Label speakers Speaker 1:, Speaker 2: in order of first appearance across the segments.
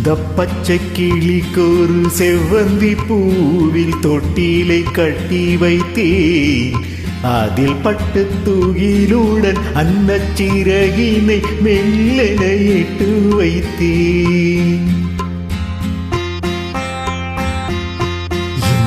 Speaker 1: இந்த பச்சை கிளிக்கொரு செவ்வந்தி பூவில் தொட்டிலை கட்டி வைத்தேன். அதில் பட்டு தூகிலுடன் அன்னச்சிறகினை மெல்லென இட்டு வைத்தேன்.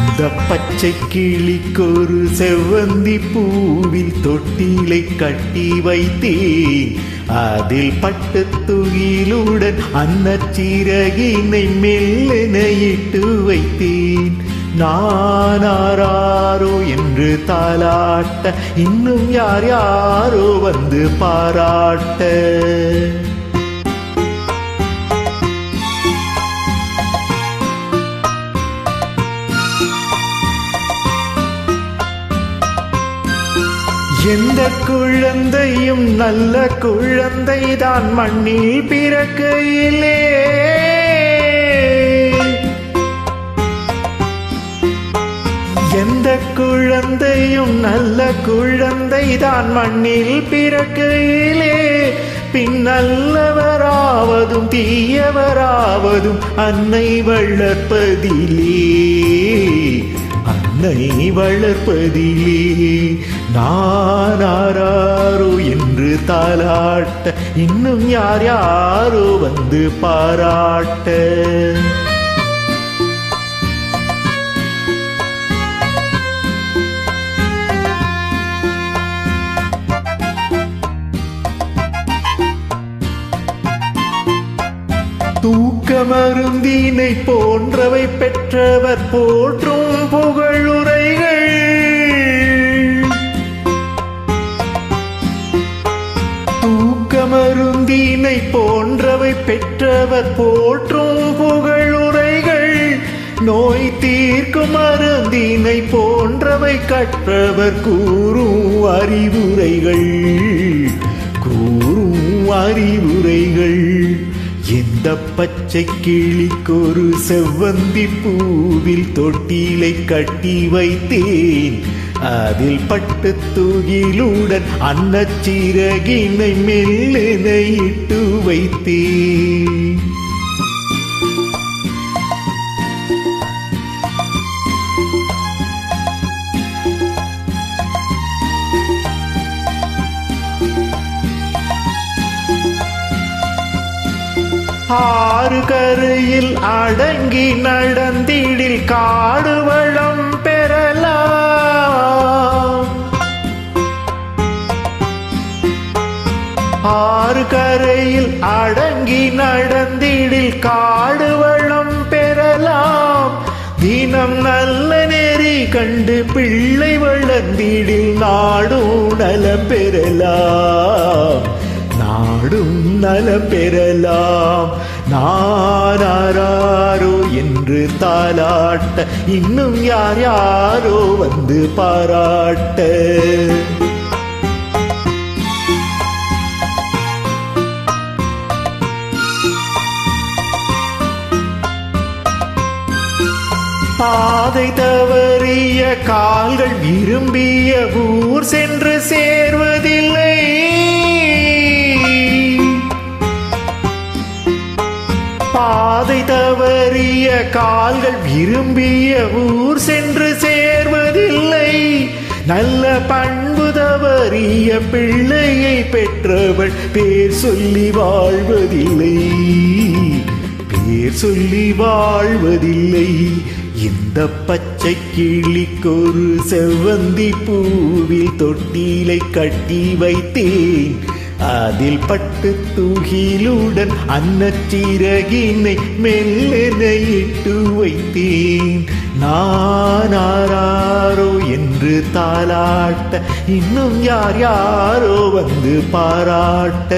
Speaker 1: இந்த பச்சை கிளிக்கொரு செவ்வந்தி பூவில் தொட்டிலை கட்டி வைத்தேன். அதில் பட்டு துகிலுடன் அன்னச்சிறகினை மெல்லென இட்டு வைத்தேன். நான் ஆராரோ என்று தாலாட்ட, இன்னும் யார் யாரோ வந்து பாராட்ட. எந்த குழந்தையும் நல்ல குழந்தைதான் மண்ணில் பிறக்கையிலே. எந்த குழந்தையும் நல்ல குழந்தைதான் மண்ணில் பிறக்கையிலே. பின் நல்லவராவதும் தீயவராவதும் அன்னை வளர்ப்பதிலே, அன்னை வளர்ப்பதிலே. நான் ஆராரோ என்று தாலாட்ட, இன்னும் யார் யாரோ வந்து பாராட்ட. தூக்க மருந்தினை போன்றவை பெற்றவர் போற்றும் புகழுரைகள். தூக்க மருந்தினை போன்றவை பெற்றவர் போற்றும் புகழுரைகள். நோய் தீர்க்கும் மருந்தினை போன்றவை கற்றவர் கூறும் அறிவுரைகள், கூறும் அறிவுரைகள். இந்த பச்சை கிளிக்கொரு செவ்வந்தி பூவில் தொட்டிலை கட்டி வைத்தேன். அதில் பட்டு தூகிலுடன் அன்னச்சிறகினை மெல்லென இட்டு வைத்தேன். ஆறு கரையில் அடங்கி நடந்திடில் காடு வளம் பெறலாம். ஆறு கரையில் அடங்கி நடந்திடில் காடு வளம் பெறலாம். தினம் நல்ல நெறி கண்டு பிள்ளை வளர்ந்திடில் நாடும் நலம் பெறலாம், நாடும் நலம் பெறலாம். நான் ஆராரோ என்று தாலாட்ட, இன்னும் யார் யாரோ வந்து பாராட்ட. பாதை தவறிய கால்கள் விரும்பிய ஊர் சென்று சேர்வதில்லை. பாதை தவறிய கால்கள் விரும்பிய ஊர் சென்று சேர்வதில்லை. நல்ல பண்பு தவறிய பிள்ளையை பெற்றவள் பேர் சொல்லி வாழ்வதில்லை, பேர் சொல்லி வாழ்வதில்லை. இந்த பச்சை கிளிக்கொரு செவ்வந்தி பூவில் தொட்டிலை கட்டி வைத்தேன். அதில் பட்டு தூகிலுடன் அன்னச்சிறகினை மெல்லென இட்டு வைத்தேன். நான் ஆராரோ என்று தாலாட்ட, இன்னும் யார் யாரோ வந்து பாராட்ட.